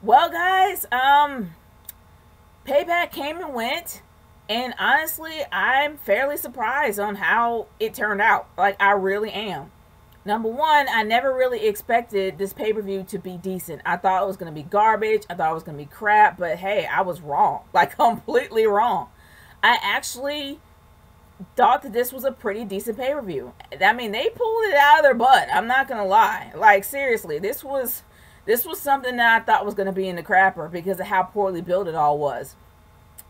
Well, guys, Payback came and went, and honestly, I'm fairly surprised on how it turned out. Like, I really am. Number one, I never really expected this pay-per-view to be decent. I thought it was going to be garbage. I thought it was going to be crap, but hey, I was wrong. Like, completely wrong. I actually thought that this was a pretty decent pay-per-view. I mean, they pulled it out of their butt. I'm not going to lie. Like, seriously, this was something that I thought was going to be in the crapper because of how poorly built it all was.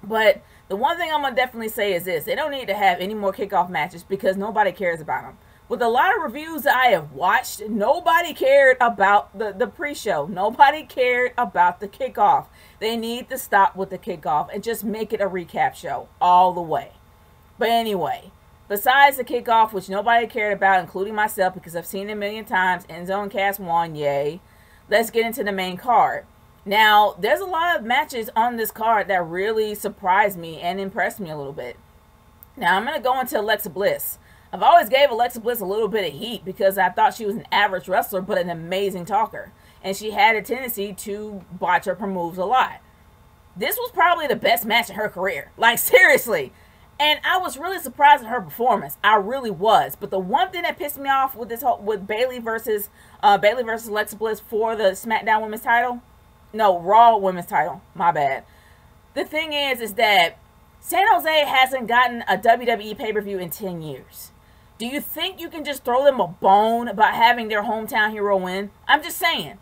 But the one thing I'm going to definitely say is this. They don't need to have any more kickoff matches because nobody cares about them. With a lot of reviews that I have watched, nobody cared about the pre-show. Nobody cared about the kickoff. They need to stop with the kickoff and just make it a recap show all the way. But anyway, besides the kickoff, which nobody cared about, including myself because I've seen it a million times, End Zone Cast 1, yay. Let's get into the main card. Now, there's a lot of matches on this card that really surprised me and impressed me a little bit. Now, I'm going to go into Alexa Bliss. I've always gave Alexa Bliss a little bit of heat because I thought she was an average wrestler but an amazing talker. And she had a tendency to botch up her moves a lot. This was probably the best match in her career. Like, seriously. And I was really surprised at her performance. I really was. But the one thing that pissed me off with with Bayley versus Alexa Bliss for the SmackDown Women's title, no, Raw Women's title, my bad. The thing is that San Jose hasn't gotten a WWE pay-per-view in 10 years. Do you think you can just throw them a bone about having their hometown hero win? I'm just saying.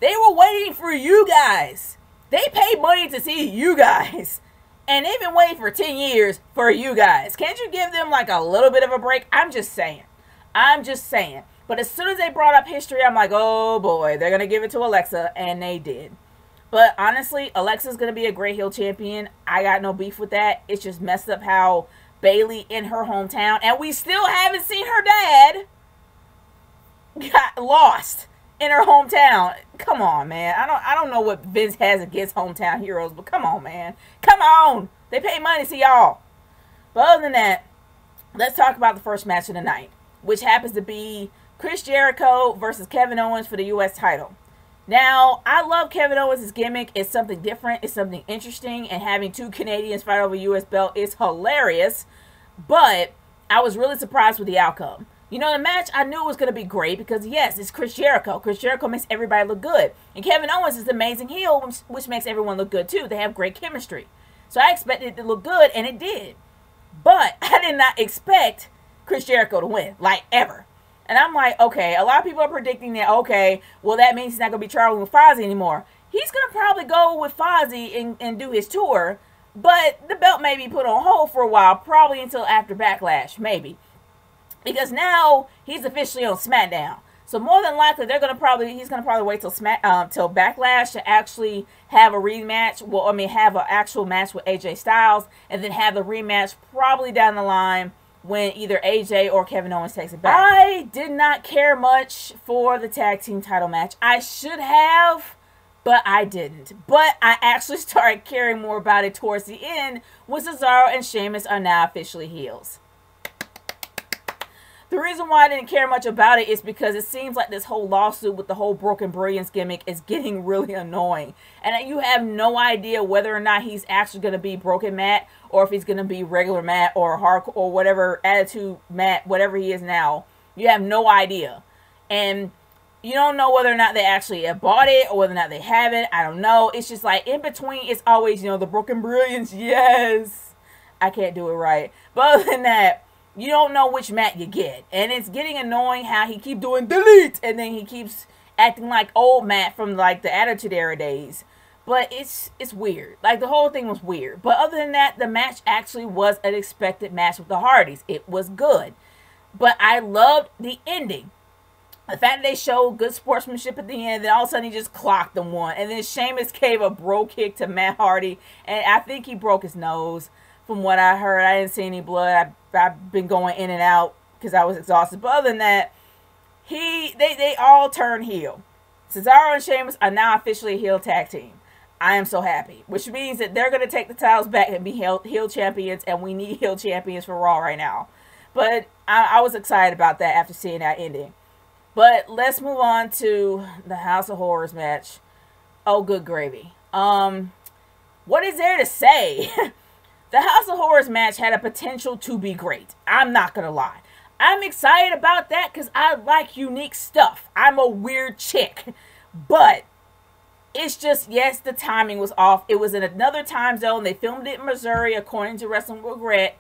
They were waiting for you guys. They paid money to see you guys. And they've been waiting for 10 years for you guys. Can't you give them like a little bit of a break? I'm just saying. I'm just saying. But as soon as they brought up history, I'm like, oh boy, they're going to give it to Alexa. And they did. But honestly, Alexa's going to be a great heel champion. I got no beef with that. It's just messed up how Bayley in her hometown, and we still haven't seen her dad, got lost in her hometown. Come on, man. I don't know what Vince has against hometown heroes, but come on, man. Come on. They pay money to see y'all. But other than that, let's talk about the first match of the night, which happens to be Chris Jericho versus Kevin Owens for the U.S. title. Now, I love Kevin Owens' gimmick. It's something different. It's something interesting. And having two Canadians fight over a U.S. belt is hilarious. But I was really surprised with the outcome. You know, the match I knew was going to be great because, yes, it's Chris Jericho. Chris Jericho makes everybody look good. And Kevin Owens is an amazing heel, which makes everyone look good, too. They have great chemistry. So I expected it to look good, and it did. But I did not expect Chris Jericho to win, like, ever. And I'm like, okay, a lot of people are predicting that, okay, well, that means he's not going to be traveling with Fozzy anymore. He's going to probably go with Fozzy and do his tour, but the belt may be put on hold for a while, probably until after Backlash, maybe. Because now he's officially on SmackDown. So more than likely, he's going to probably wait till Backlash to actually have a rematch. Well, I mean, have an actual match with AJ Styles, and then have the rematch probably down the line when either AJ or Kevin Owens takes it back. I did not care much for the tag team title match. I should have, but I didn't. But I actually started caring more about it towards the end when Cesaro and Sheamus are now officially heels. The reason why I didn't care much about it is because it seems like this whole lawsuit with the whole Broken Brilliance gimmick is getting really annoying. And you have no idea whether or not he's actually going to be Broken Matt or if he's going to be regular Matt or hardcore or whatever attitude Matt, whatever he is now. You have no idea. And you don't know whether or not they actually have bought it or whether or not they haven't. I don't know. It's just like in between, it's always, you know, the Broken Brilliance. Yes. I can't do it right. But other than that, you don't know which Matt you get. And it's getting annoying how he keeps doing delete. And then he keeps acting like old Matt from like the Attitude Era days. But it's weird. Like the whole thing was weird. But other than that, the match actually was an expected match with the Hardys. It was good. But I loved the ending. The fact that they showed good sportsmanship at the end. Then all of a sudden he just clocked them one. And then Sheamus gave a bro kick to Matt Hardy. And I think he broke his nose. From what I heard, I didn't see any blood. I've been going in and out because I was exhausted. But other than that, they all turned heel. Cesaro and Sheamus are now officially a heel tag team. I am so happy. Which means that they're going to take the titles back and be heel champions. And we need heel champions for Raw right now. But I was excited about that after seeing that ending. But let's move on to the House of Horrors match. Oh, good gravy. What is there to say? The House of Horrors match had a potential to be great. I'm not gonna lie. I'm excited about that because I like unique stuff. I'm a weird chick. But it's just, yes, the timing was off. It was in another time zone. They filmed it in Missouri, according to Wrestling Regret.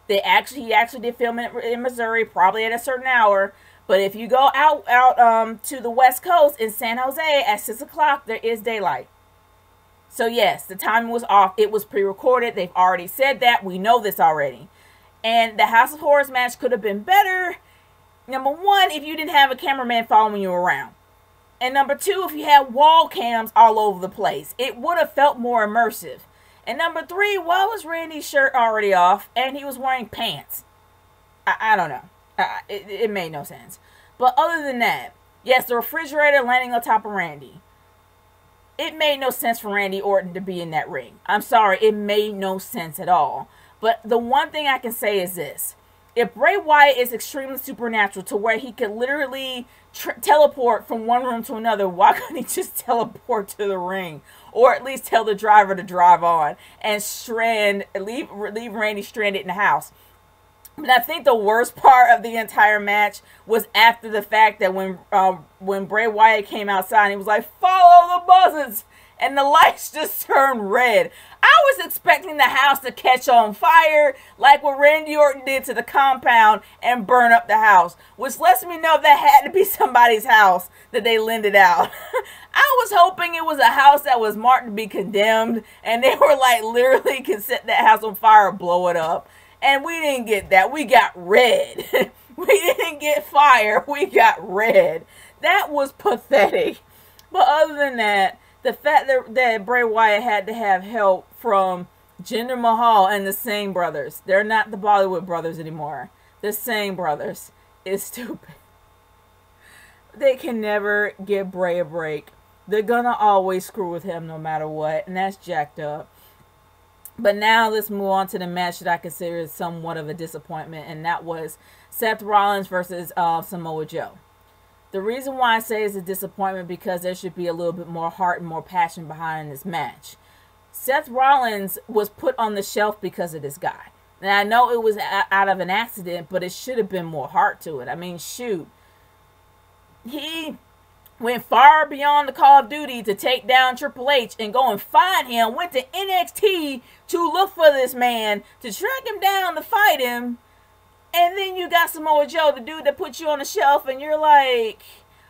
He actually did film it in Missouri, probably at a certain hour. But if you go out to the West Coast in San Jose at 6 o'clock, there is daylight. So yes, the timing was off. It was pre-recorded. They've already said that. We know this already. And the House of Horrors match could have been better. Number one, if you didn't have a cameraman following you around. And number two, if you had wall cams all over the place. It would have felt more immersive. And number three, why was Randy's shirt already off and he was wearing pants? I don't know. It made no sense. But other than that, yes, the refrigerator landing on top of Randy. It made no sense for Randy Orton to be in that ring. I'm sorry, it made no sense at all. But the one thing I can say is this. If Bray Wyatt is extremely supernatural to where he could literally teleport from one room to another, why couldn't he just teleport to the ring? Or at least tell the driver to drive on and leave Randy stranded in the house. But I think the worst part of the entire match was after the fact that when Bray Wyatt came outside, he was like, "Follow the buzzers," and the lights just turned red. I was expecting the house to catch on fire like what Randy Orton did to the compound and burn up the house, which lets me know that had to be somebody's house that they lended out. I was hoping it was a house that was marked to be condemned and they were like literally can set that house on fire or blow it up. And we didn't get that. We got red. We didn't get fire. We got red. That was pathetic. But other than that, the fact that Bray Wyatt had to have help from Jinder Mahal and the Singh brothers. They're not the Bollywood brothers anymore. The Singh brothers is stupid. They can never give Bray a break. They're gonna always screw with him no matter what. And that's jacked up. But now let's move on to the match that I consider is somewhat of a disappointment. And that was Seth Rollins versus Samoa Joe. The reason why I say it's a disappointment because there should be a little bit more heart and more passion behind this match. Seth Rollins was put on the shelf because of this guy. And I know it was out of an accident, but it should have been more heart to it. I mean, shoot. He went far beyond the Call of Duty to take down Triple H and go and find him. Went to NXT to look for this man, to track him down, to fight him. And then you got Samoa Joe, the dude that put you on the shelf, and you're like,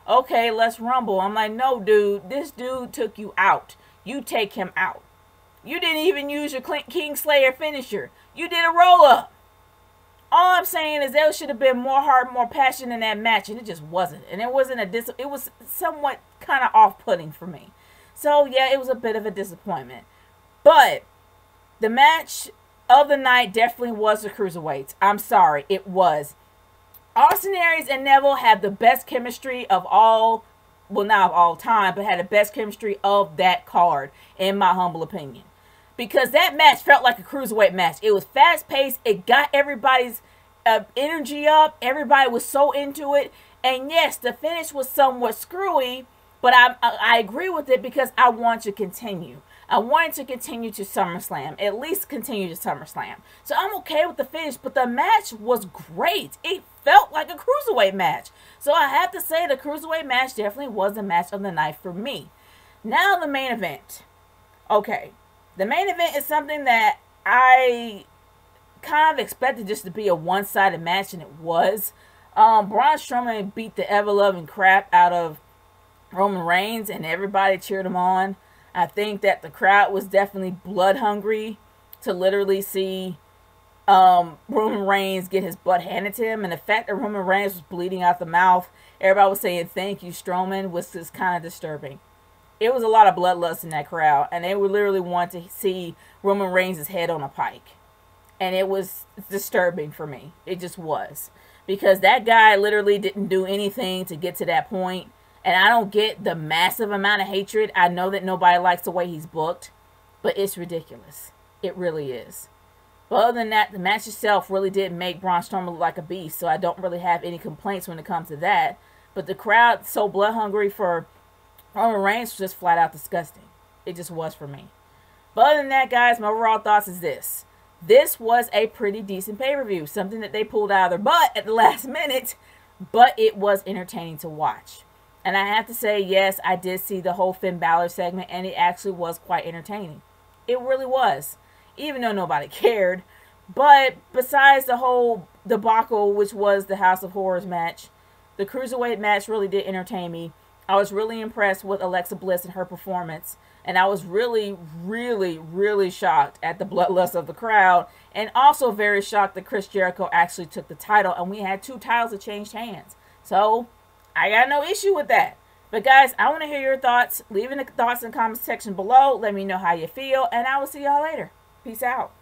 okay, let's rumble. I'm like, no, dude, this dude took you out. You take him out. You didn't even use your Kingslayer finisher. You did a roll-up. All I'm saying is there should have been more heart, more passion in that match, and it just wasn't. And it wasn't it was somewhat kind of off-putting for me. So, yeah, it was a bit of a disappointment. But the match of the night definitely was the Cruiserweights. I'm sorry, it was. Austin Aries and Neville had the best chemistry of all, well, not of all time, but had the best chemistry of that card, in my humble opinion. Because that match felt like a Cruiserweight match. It was fast-paced. It got everybody's energy up. Everybody was so into it. And yes, the finish was somewhat screwy, but I agree with it because I want to continue. I wanted to continue to SummerSlam. At least continue to SummerSlam. So I'm okay with the finish, but the match was great. It felt like a Cruiserweight match. So I have to say the Cruiserweight match definitely was the match of the night for me. Now the main event. Okay. The main event is something that I kind of expected just to be a one-sided match, and it was. Braun Strowman beat the ever-loving crap out of Roman Reigns, and everybody cheered him on. I think that the crowd was definitely blood-hungry to literally see Roman Reigns get his butt handed to him. And the fact that Roman Reigns was bleeding out the mouth, everybody was saying, "Thank you, Strowman," was just kind of disturbing. It was a lot of bloodlust in that crowd, and they would literally want to see Roman Reigns' head on a pike. And it was disturbing for me. It just was. Because that guy literally didn't do anything to get to that point. And I don't get the massive amount of hatred. I know that nobody likes the way he's booked, but it's ridiculous. It really is. But other than that, the match itself really did make Braun Strowman look like a beast, so I don't really have any complaints when it comes to that. But the crowd so blood hungry for Roman Reigns was just flat out disgusting. It just was for me. But other than that, guys, my overall thoughts is this. This was a pretty decent pay-per-view. Something that they pulled out of their butt at the last minute, but it was entertaining to watch. And I have to say, yes, I did see the whole Finn Balor segment, and it actually was quite entertaining. It really was. Even though nobody cared. But besides the whole debacle, which was the House of Horrors match, the Cruiserweight match really did entertain me. I was really impressed with Alexa Bliss and her performance. And I was really, really, really shocked at the bloodlust of the crowd. And also very shocked that Chris Jericho actually took the title. And we had 2 titles that changed hands. So, I got no issue with that. But guys, I want to hear your thoughts. Leave in the thoughts in the comment section below. Let me know how you feel. And I will see y'all later. Peace out.